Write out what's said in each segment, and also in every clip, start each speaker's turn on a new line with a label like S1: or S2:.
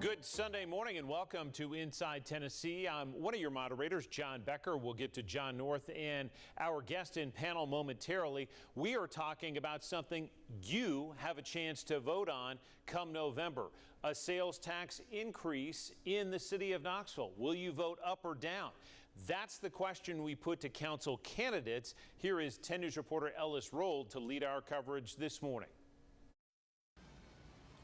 S1: Good Sunday morning and welcome to Inside Tennessee. I'm one of your moderators, John Becker. We'll get to John North and our guest in panel momentarily. We are talking about something you have a chance to vote on come November, a sales tax increase in the city of Knoxville. Will you vote up or down? That's the question we put to council candidates. Here is 10 News reporter Ellis Rold to lead our coverage this morning.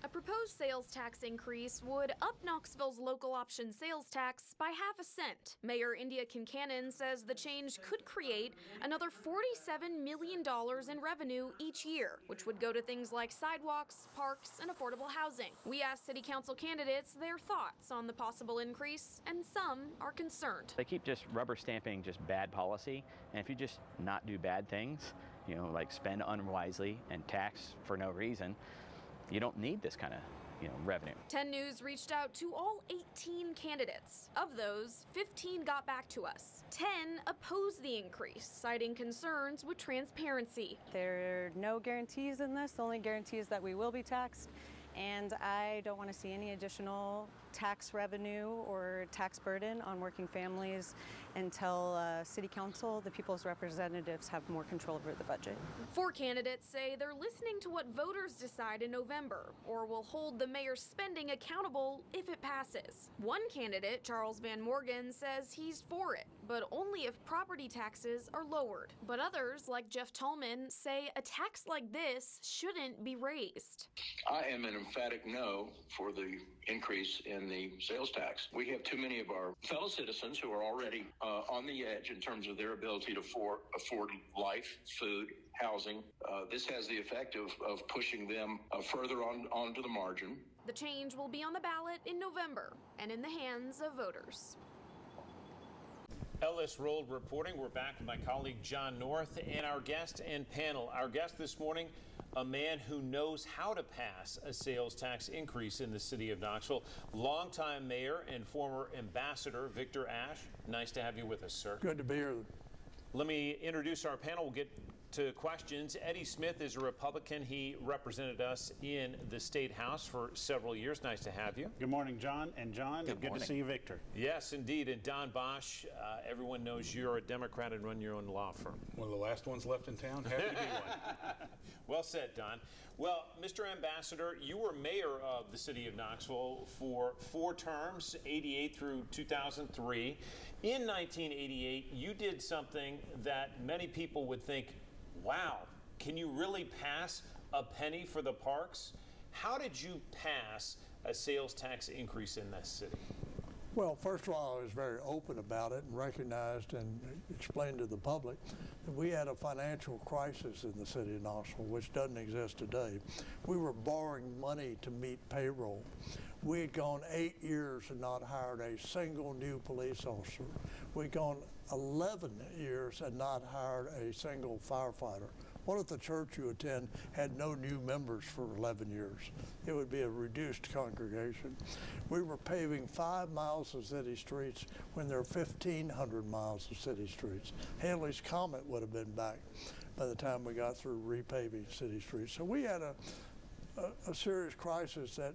S2: A proposed sales tax increase would up Knoxville's local option sales tax by half a cent. Mayor India Kincannon says the change could create another $47 million in revenue each year, which would go to things like sidewalks, parks, and affordable housing. We asked city council candidates their thoughts on the possible increase, and some are concerned.
S3: They keep just rubber stamping just bad policy, and if you just not do bad things, like spend unwisely and tax for no reason, you don't need this kind of, revenue. 10
S2: News reached out to all 18 candidates. Of those, 15 got back to us. 10 opposed the increase, citing concerns with transparency.
S4: There are no guarantees in this. The only guarantee is that we will be taxed, and I don't want to see any additional tax revenue or tax burden on working families until City Council, the people's representatives, have more control over the budget.
S2: 4 candidates say they're listening to what voters decide in November, or will hold the mayor's spending accountable if it passes. One candidate, Charles Van Morgan, says he's for it, but only if property taxes are lowered. But others, like Jeff Tallman, say a tax like this shouldn't be raised.
S5: I am an emphatic no for the increase in the sales tax. We have too many of our fellow citizens who are already on the edge in terms of their ability to afford life, food, housing. This has the effect of pushing them further onto the margin.
S2: The change will be on the ballot in November and in the hands of voters.
S1: Ellis Rold reporting. We're back with my colleague John North and our guest and panel. Our guest this morning, a man who knows how to pass a sales tax increase in the city of Knoxville, longtime mayor and former ambassador Victor Ashe. Nice to have you with us, sir.
S6: Good to be here.
S1: Let me introduce our panel. We'll get to questions. Eddie Smith is a Republican. He represented us in the State House for several years. Nice to have you.
S7: Good morning, John. And John, good to see you, Victor.
S1: Yes, indeed. And Don Bosch, everyone knows you're a Democrat and run your own law firm.
S8: One of the last ones left in town. Happy to be one.
S1: Well said, Don. Well, Mr. Ambassador, you were mayor of the city of Knoxville for 4 terms, 88 through 2003. In 1988, you did something that many people would think, wow, can you really pass a penny for the parks? How did you pass a sales tax increase in this city?
S6: Well, first of all, I was very open about it and recognized and explained to the public that we had a financial crisis in the city of Knoxville, which doesn't exist today. We were borrowing money to meet payroll. We had gone 8 years and not hired a single new police officer. We'd gone 11 years and not hired a single firefighter. What if the church you attend had no new members for 11 years? It would be a reduced congregation. We were paving 5 miles of city streets when there are 1,500 miles of city streets. Haley's Comet would have been back by the time we got through repaving city streets. So we had a serious crisis. That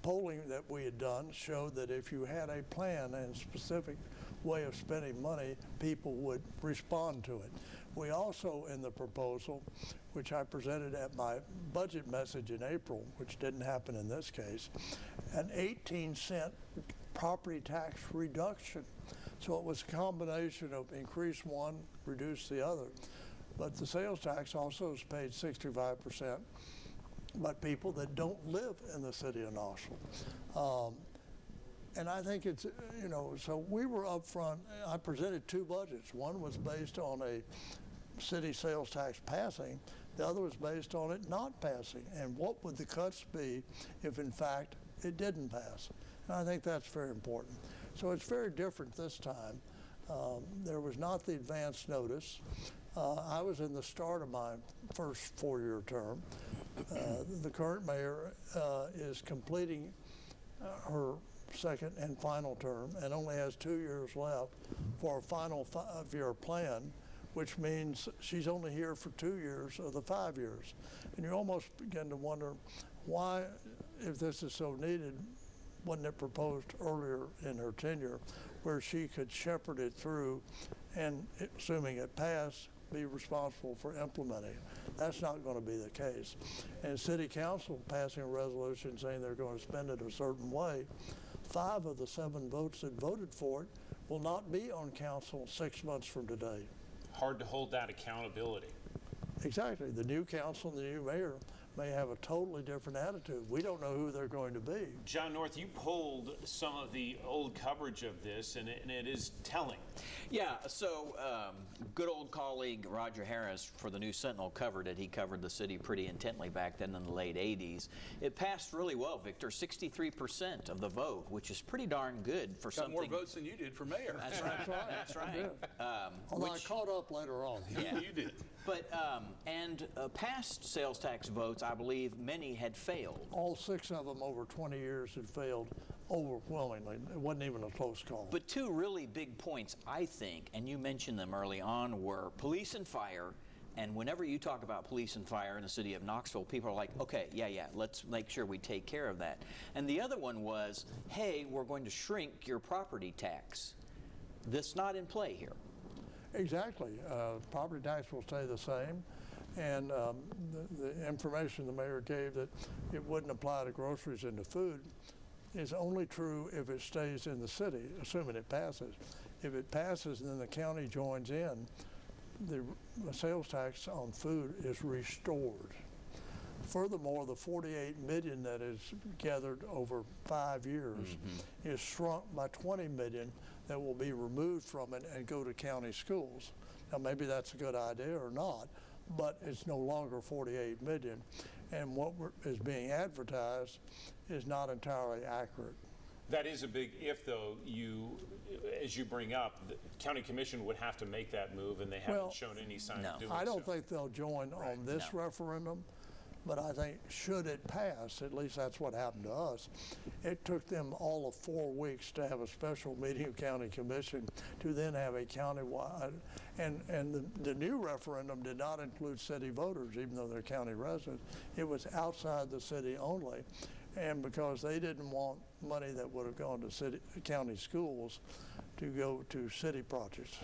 S6: polling that we had done showed that if you had a plan and specific way of spending money, people would respond to it. We also, in the proposal, which I presented at my budget message in April, which didn't happen in this case, an 18-cent property tax reduction. So it was a combination of increase one, reduce the other. But the sales tax also is paid 65% by people that don't live in the city of Knoxville. And I think it's, so we were up front. I presented 2 budgets. One was based on a city sales tax passing. The other was based on it not passing. And what would the cuts be if, in fact, it didn't pass? And I think that's very important. So it's very different this time. There was not the advance notice. I was in the start of my first 4-year term. The current mayor is completing her second and final term and only has 2 years left for a final 5-year plan, which means she's only here for 2 years of the 5 years. And you almost begin to wonder why, if this is so needed, wasn't it proposed earlier in her tenure, where she could shepherd it through and, assuming it passed, be responsible for implementing it. That's not going to be the case. And City Council passing a resolution saying they're going to spend it a certain way, 5 of the 7 votes that voted for it will not be on council 6 months from today.
S1: Hard to hold that accountability.
S6: Exactly. The new council and the new mayor may have a totally different attitude. We don't know who they're going to be.
S1: John North, you pulled some of the old coverage of this, and it is telling.
S9: Yeah, so good old colleague Roger Harris for the New Sentinel covered it. He covered the city pretty intently back then in the late 80s. It passed really well, Victor, 63% of the vote, which is pretty darn good for something.
S8: Got more votes than you did for mayor.
S9: That's right.
S6: That's right.
S9: That's right.
S6: Although I caught up later on.
S9: Yeah.
S8: You did.
S9: But, past sales tax votes, I believe many had failed.
S6: All 6 of them over 20 years had failed overwhelmingly. It wasn't even a close call.
S9: But 2 really big points, I think, and you mentioned them early on, were police and fire. And whenever you talk about police and fire in the city of Knoxville, people are like, okay, yeah, let's make sure we take care of that. And the other one was, hey, we're going to shrink your property tax. That's not in play here.
S6: Exactly. Property tax will stay the same. And the information the mayor gave that it wouldn't apply to groceries and to food is only true if it stays in the city, assuming it passes. If it passes and then the county joins in, the sales tax on food is restored. Furthermore, the $48 million that is gathered over 5 years is shrunk by $20 million that will be removed from it and go to county schools. Now, maybe that's a good idea or not, but it's no longer $48 million. And what is being advertised is not entirely accurate.
S1: That is a big if, though. As you bring up, the county commission would have to make that move, and they haven't shown any sign of doing so.
S6: I don't think they'll join on this referendum, but I think should it pass, at least that's what happened to us, it took them all of 4 weeks to have a special meeting of county commission to then have a countywide, and the new referendum did not include city voters, even though they're county residents. It was outside the city only, and because they didn't want money that would have gone to county schools to go to city projects.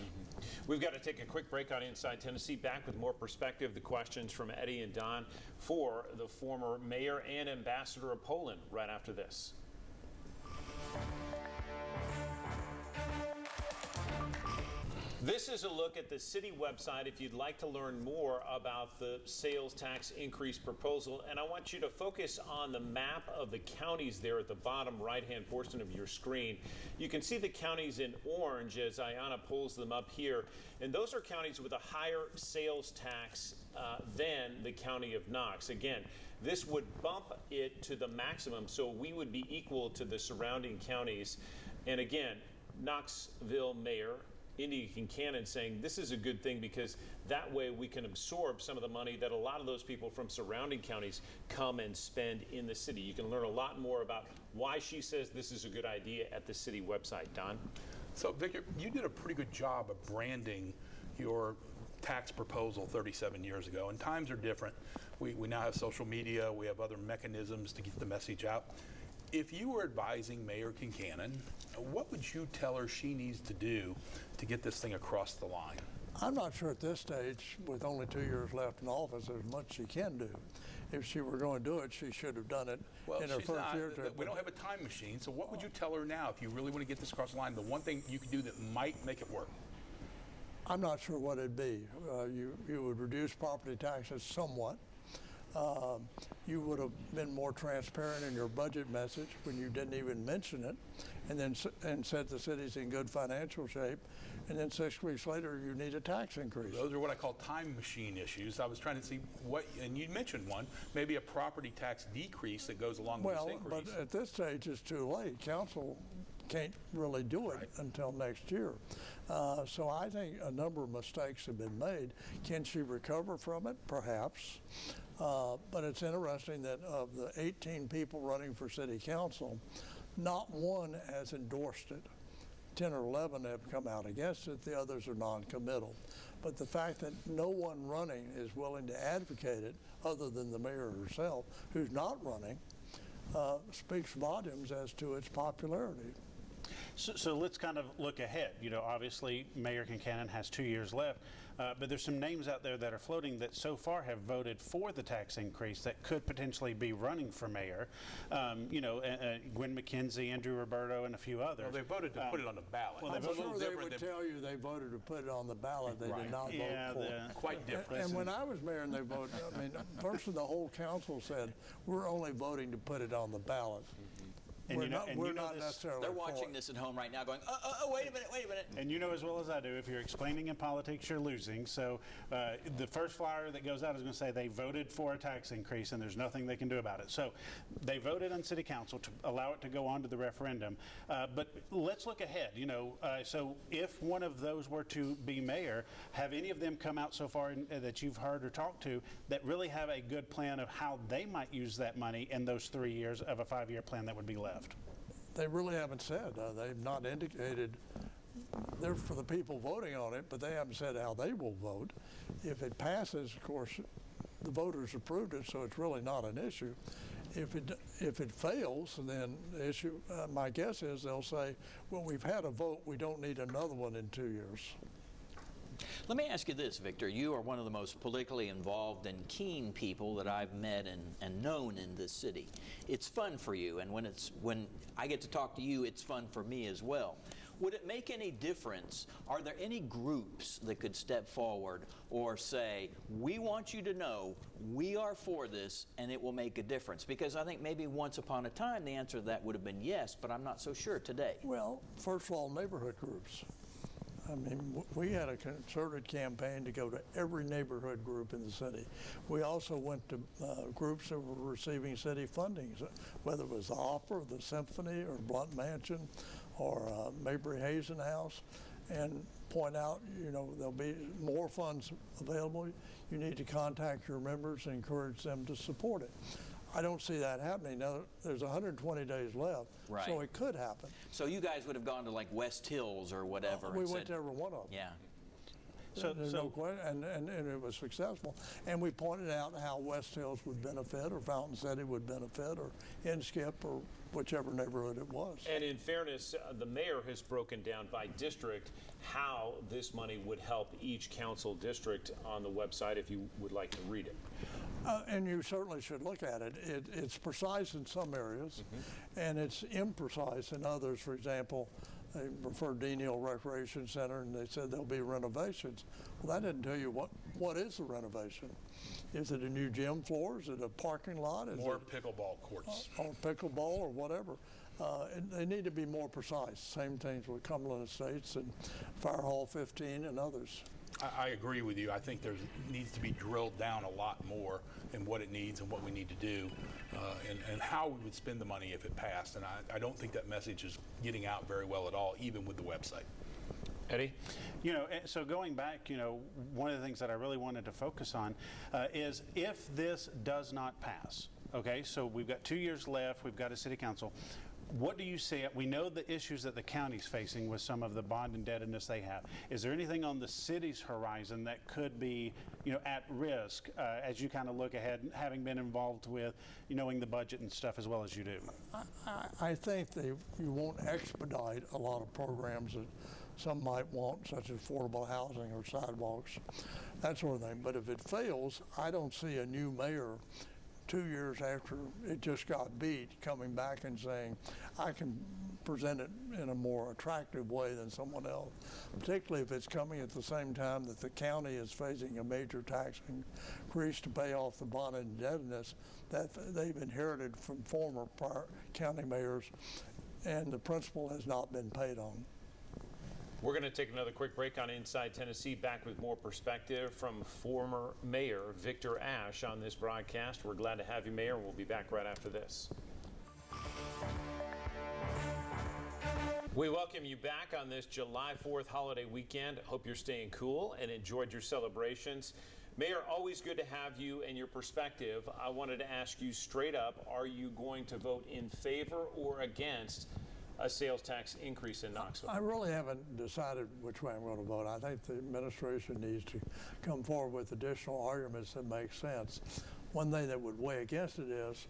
S1: We've got to take a quick break on Inside Tennessee. Back with more perspective, the questions from Eddie and Don for the former mayor and ambassador of Poland right after this. This is a look at the city website if you'd like to learn more about the sales tax increase proposal. And I want you to focus on the map of the counties there at the bottom right-hand portion of your screen. You can see the counties in orange as Ayanna pulls them up here. And those are counties with a higher sales tax than the county of Knox. Again, this would bump it to the maximum, so we would be equal to the surrounding counties. And again, Knoxville Mayor India Kincannon saying this is a good thing because that way we can absorb some of the money that a lot of those people from surrounding counties come and spend in the city. You can learn a lot more about why she says this is a good idea at the city website. Don?
S8: So, Victor, you did a pretty good job of branding your tax proposal 37 years ago, and times are different. We now have social media, we have other mechanisms to get the message out. If you were advising Mayor Kincannon, what would you tell her she needs to do to get this thing across the line?
S6: I'm not sure at this stage, with only 2 years left in office, there's much she can do. If she were going to do it, she should have done it in her first year.
S8: We don't have a time machine, so what would you tell her now if you really want to get this across the line? The one thing you could do that might make it work?
S6: I'm not sure what it'd be. You would reduce property taxes somewhat. You would have been more transparent in your budget message when you didn't even mention it, and said the city's in good financial shape, and then 6 weeks later you need a tax increase.
S8: Those are what I call time machine issues. I was trying to see what, and you mentioned one, maybe a property tax decrease that goes along with this increase.
S6: Well, but at this stage it's too late. Council can't really do it until next year. So I think a number of mistakes have been made. Can she recover from it? Perhaps. But it's interesting that of the 18 people running for city council, not one has endorsed it. 10 or 11 have come out against it. The others are non-committal. But the fact that no one running is willing to advocate it, other than the mayor herself, who's not running, speaks volumes as to its popularity.
S7: So let's kind of look ahead. You know, obviously Mayor Kincannon has 2 years left, but there's some names out there that are floating that so far have voted for the tax increase that could potentially be running for mayor. You know, Gwen McKenzie, Andrew Roberto, and a few others.
S8: Well, they voted to put it on the ballot.
S6: Well, I'm sure they would tell you they voted to put it on the ballot. They did not vote for it.
S8: Quite different.
S6: And when I was mayor and they voted, I mean, virtually the whole council said, we're only voting to put it on the ballot.
S7: And
S6: we're not necessarily.
S9: They're watching this at home right now going, wait a minute.
S7: And you know as well as I do, if you're explaining in politics, you're losing. So the first flyer that goes out is going to say they voted for a tax increase and there's nothing they can do about it. So they voted on city council to allow it to go on to the referendum. But let's look ahead. You know, so if one of those were to be mayor, have any of them come out so far that you've heard or talked to that really have a good plan of how they might use that money in those 3 years of a 5-year plan that would be left?
S6: They really haven't said. They've not indicated. They're for the people voting on it, but they haven't said how they will vote. If it passes, of course, the voters approved it, so it's really not an issue. If it fails, then the issue, my guess is they'll say, well, we've had a vote, we don't need another one in 2 years.
S9: Let me ask you this, Victor. You are one of the most politically involved and keen people that I've met and known in this city. It's fun for you, and when I get to talk to you, it's fun for me as well. Would it make any difference? Are there any groups that could step forward or say, we want you to know we are for this and it will make a difference? Because I think maybe once upon a time the answer to that would have been yes, but I'm not so sure today.
S6: Well, first of all, neighborhood groups. I mean, we had a concerted campaign to go to every neighborhood group in the city. We also went to groups that were receiving city funding, whether it was the Opera, the Symphony, or Blunt Mansion, or Mabry Hazen House, and point out, you know, there'll be more funds available. You need to contact your members and encourage them to support it. I don't see that happening. Now, there's 120 days left,
S9: right.
S6: So it could happen.
S9: So you guys would have gone to like West Hills or whatever.
S6: We went to every one of them.
S9: Yeah.
S6: There's no question, and it was successful. And we pointed out how West Hills would benefit, or Fountain City would benefit, or Inskip, or whichever neighborhood it was.
S1: And in fairness, the mayor has broken down by district how this money would help each council district on the website if you would like to read it.
S6: And you certainly should look at it. It's precise in some areas, and it's imprecise in others. For example, they referred to Dean Hill Recreation Center, and they said there'll be renovations. Well, that didn't tell you what is the renovation. Is it a new gym floor? Is it a parking lot? Is
S8: more pickleball courts.
S6: Or pickleball or whatever. They need to be more precise. Same things with Cumberland Estates and Fire Hall 15 and others.
S8: I agree with you. I think there needs to be drilled down a lot more in what it needs and what we need to do and how we would spend the money if it passed. And I don't think that message is getting out very well at all, even with the website.
S1: Eddie?
S7: You know, so going back, you know, one of the things that I really wanted to focus on is if this does not pass, okay, so we've got 2 years left, we've got a city council. What do you see? We know the issues that the county's facing with some of the bond indebtedness they have. Is there anything on the city's horizon that could be, you know, at risk as you kind of look ahead, having been involved with, you knowing the budget and stuff as well as you do?
S6: I think you won't expedite a lot of programs that some might want, such as affordable housing or sidewalks, that sort of thing. But if it fails, I don't see a new mayor 2 years after it just got beat coming back and saying, I can present it in a more attractive way than someone else, particularly if it's coming at the same time that the county is facing a major tax increase to pay off the bond indebtedness that they've inherited from former prior county mayors, and the principal has not been paid on.
S1: We're going to take another quick break on Inside Tennessee. Back with more perspective from former Mayor Victor Ashe on this broadcast. We're glad to have you, Mayor. We'll be back right after this. We welcome you back on this July 4th holiday weekend. Hope you're staying cool and enjoyed your celebrations. Mayor, always good to have you and your perspective. I wanted to ask you straight up, are you going to vote in favor or against a sales tax increase in Knoxville?
S6: I really haven't decided which way I'm going to vote. I think the administration needs to come forward with additional arguments that make sense. One thing that would weigh against it is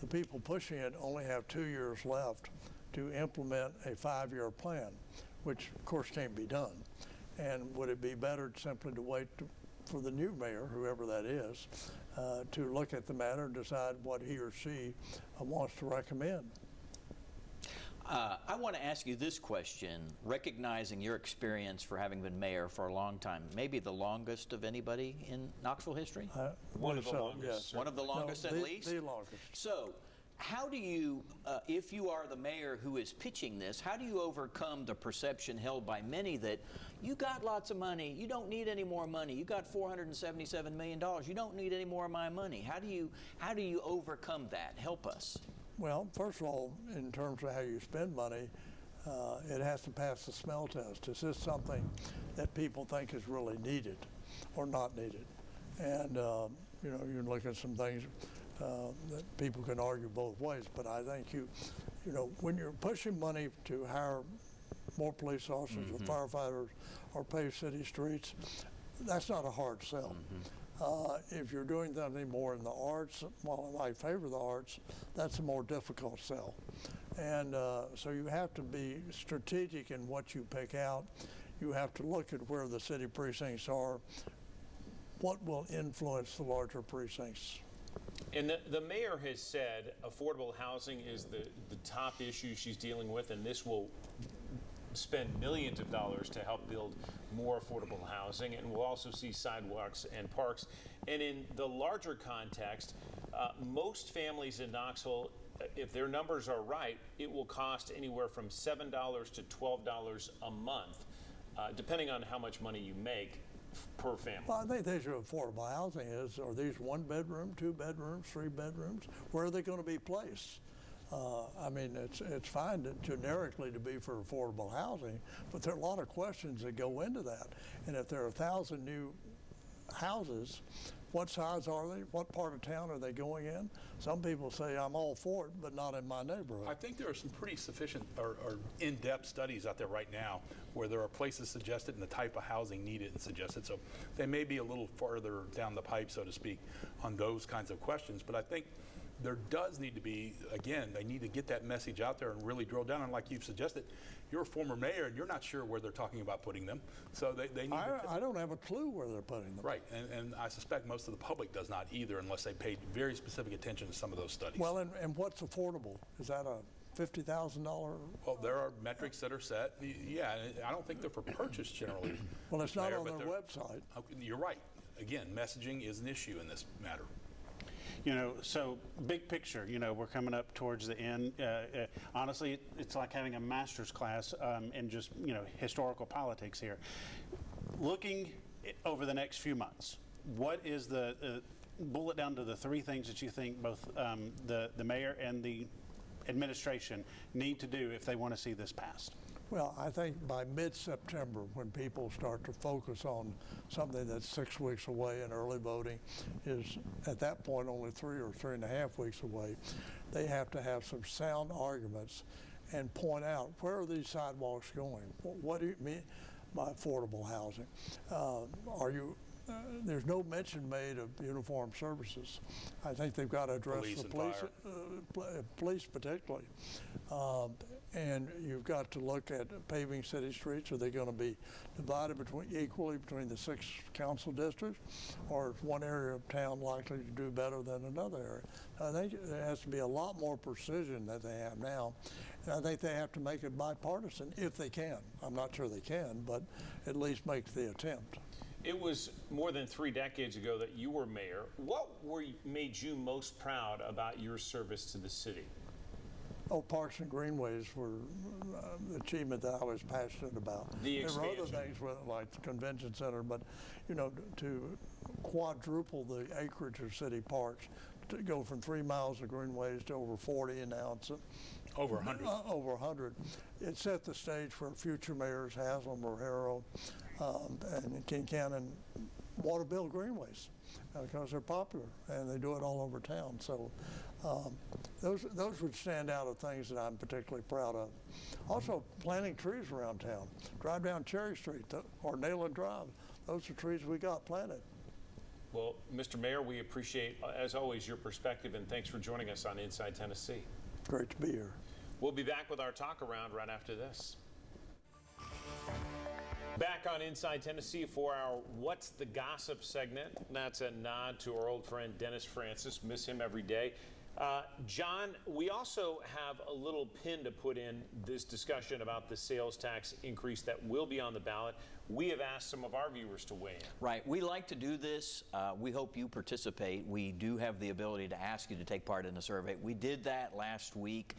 S6: the people pushing it only have 2 years left to implement a 5-year plan, which of course can't be done. And would it be better simply to wait for the new mayor, whoever that is, to look at the matter and decide what he or she wants to recommend?
S9: I want to ask you this question, recognizing your experience for having been mayor for a long time, maybe the longest of anybody in Knoxville history?
S1: One of the longest.
S6: Yes.
S9: One of the longest, at least?
S6: The longest.
S9: So, how do you, if you are the mayor who is pitching this, how do you overcome the perception held by many that you got lots of money, you don't need any more money, you got $477 million, you don't need any more of my money? How do you overcome that? Help us.
S6: Well, first of all, in terms of how you spend money, it has to pass the smell test. Is this something that people think is really needed or not needed? And you know, you can look at some things that people can argue both ways, but I think you know, when you're pushing money to hire more police officers or firefighters or pave city streets, that's not a hard sell. If you're doing something more in the arts, while I favor the arts, that's a more difficult sell. And so you have to be strategic in what you pick out. You have to look at where the city precincts are, what will influence the larger precincts.
S1: And the mayor has said affordable housing is the top issue she's dealing with, and this will spend millions of dollars to help build more affordable housing, and we'll also see sidewalks and parks. And in the larger context, most families in Knoxville, if their numbers are right, it will cost anywhere from $7 to $12 a month, depending on how much money you make per family.
S6: Well, I think the issue of affordable housing is, are these 1 bedroom, 2 bedrooms, 3 bedrooms? Where are they going to be placed? I mean, it's fine generically to be for affordable housing, but there are a lot of questions that go into that. And if there are 1,000 new houses, what size are they? What part of town are they going in? Some people say, I'm all for it, but not in my neighborhood.
S8: I think there are some pretty sufficient or in-depth studies out there right now where there are places suggested and the type of housing needed and suggested. So they may be a little farther down the pipe, so to speak, on those kinds of questions. But I think there does need to be, again, they need to get that message out there and really drill down. And like you've suggested, you're a former mayor and you're not sure where they're talking about putting them. So they need
S6: I don't have a clue where they're putting them.
S8: Right, and I suspect most of the public does not either unless they paid very specific attention to some of those studies.
S6: Well, and what's affordable? Is that a $50,000?
S8: Well, there are metrics that are set. Yeah, I don't think they're for purchase generally.
S6: Well, it's not on their website.
S8: Okay, you're right. Again, messaging is an issue in this matter.
S7: You know, so big picture, you know, we're coming up towards the end. Honestly, it's like having a master's class in just, you know, historical politics here. Looking over the next few months, what is the, bullet down to the 3 things that you think both the mayor and the administration need to do if they want to see this passed?
S6: Well, I think by mid-September, when people start to focus on something that's 6 weeks away and early voting is at that point only 3 or 3.5 weeks away, they have to have some sound arguments and point out, where are these sidewalks going? What do you mean by affordable housing? There's no mention made of uniformed services. I think they've got to address police particularly. And you've got to look at paving city streets. Are they going to be divided equally between the 6 council districts, or is one area of town likely to do better than another area? I think there has to be a lot more precision than they have now. And I think they have to make it bipartisan if they can. I'm not sure they can, but at least make the attempt.
S1: It was more than 3 decades ago that you were mayor. What made you most proud about your service to the city?
S6: Oh, parks and greenways were the achievement that I was passionate about.
S1: The expansion.
S6: There were other things like the convention center, but you know, to quadruple the acreage of city parks, to go from 3 miles of greenways to over 40, and now it's
S8: over 100.
S6: Over 100. It set the stage for future mayors, Haslam or Harrow, and Kincannon want to build greenways because they're popular and they do it all over town. So those would stand out of things that I'm particularly proud of. Also, planting trees around town. Drive down Cherry Street or Nayland Drive. Those are trees we got planted.
S1: Well, Mr. Mayor, we appreciate, as always, your perspective, and thanks for joining us on Inside Tennessee.
S6: Great to be here.
S1: We'll be back with our talk around right after this. Back on Inside Tennessee for our What's the Gossip segment. That's a nod to our old friend Dennis Francis. Miss him every day. John, we also have a little pin to put in this discussion about the sales tax increase that will be on the ballot. We have asked some of our viewers to weigh in.
S9: Right. We like to do this. We hope you participate. We do have the ability to ask you to take part in the survey. We did that last week.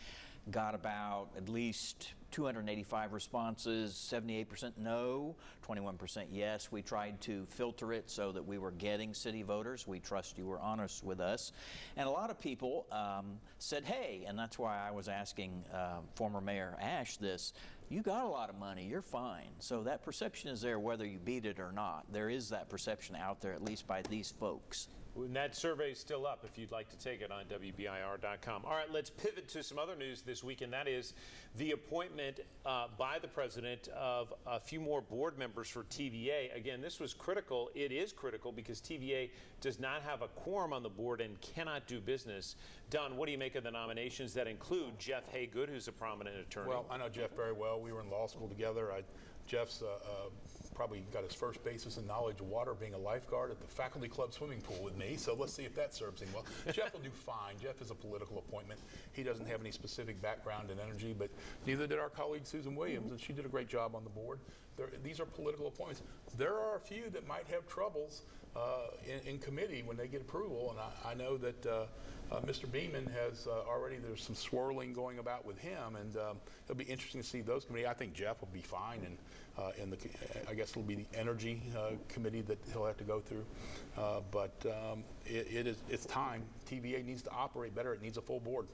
S9: Got about at least 285 responses, 78% no, 21% yes. We tried to filter it so that we were getting city voters. We trust you were honest with us. And a lot of people said, hey, and that's why I was asking former Mayor Ashe this, you got a lot of money, you're fine. So that perception is there whether you beat it or not. There is that perception out there, at least by these folks.
S1: And that survey is still up if you'd like to take it on WBIR.com. All right, let's pivot to some other news this week, and that is the appointment by the president of a few more board members for TVA. Again, this was critical. It is critical because TVA does not have a quorum on the board and cannot do business. Don, what do you make of the nominations that include Jeff Haygood, who's a prominent attorney?
S8: Well, I know Jeff very well. We were in law school together. Jeff's probably got his first basis in knowledge of water being a lifeguard at the faculty club swimming pool with me, so let's see if that serves him well. Jeff will do fine. Jeff is a political appointment. He doesn't have any specific background in energy, but neither did our colleague Susan Williams, and she did a great job on the board. These are political appointments. There are a few that might have troubles in committee when they get approval, and I know that Mr. Beeman has already, there's some swirling going about with him, and it'll be interesting to see those committees. I think Jeff will be fine, and I guess it'll be the energy committee that he'll have to go through. But it's time. TVA needs to operate better. It needs a full board.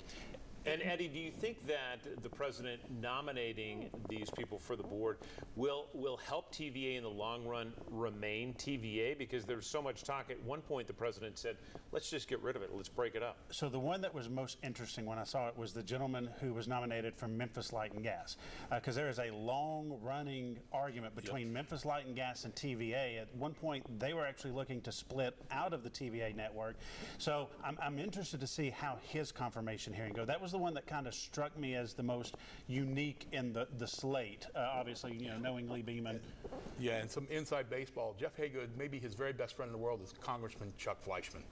S1: And Eddie, do you think that the president nominating these people for the board will help TVA in the long run remain TVA? Because there's so much talk. At one point, the president said, let's just get rid of it. Let's break it up.
S7: So the one that was most interesting when I saw it was the gentleman who was nominated from Memphis Light and Gas. Because there is a long-running argument between Memphis Light and Gas and TVA. At one point, they were actually looking to split out of the TVA network. So I'm interested to see how his confirmation hearing goes. That was the one that kind of struck me as the most unique in the slate. Obviously, you know, knowing Lee Beeman.
S8: Yeah, and some inside baseball. Jeff Haygood, maybe his very best friend in the world is Congressman Chuck Fleischman.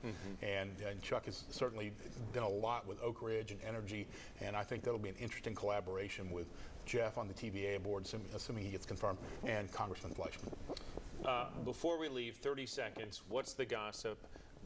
S8: And Chuck has certainly done a lot with Oak Ridge and energy, and I think that'll be an interesting collaboration with Jeff on the TVA board, assuming he gets confirmed, and Congressman Fleischman.
S1: Before we leave, 30 seconds, what's the gossip?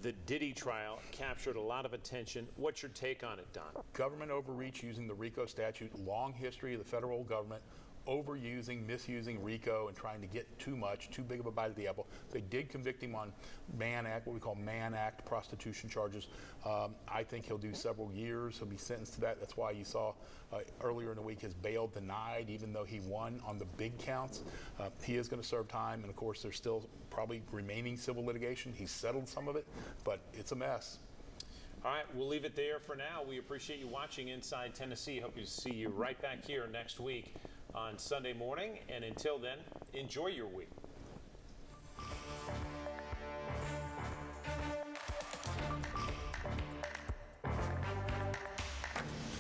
S1: The Diddy trial captured a lot of attention. What's your take on it, Don?
S8: Government overreach using the RICO statute, long history of the federal government overusing, misusing RICO and trying to get too much, too big of a bite of the apple. They did convict him on Mann Act, what we call Mann Act prostitution charges. I think he'll do several years. He'll be sentenced to that. That's why you saw earlier in the week his bail denied, even though he won on the big counts. He is going to serve time, and of course there's still probably remaining civil litigation. He's settled some of it, but it's a mess.
S1: All right, we'll leave it there for now. We appreciate you watching Inside Tennessee. Hope to see you right back here next week on Sunday morning. And until then, enjoy your week.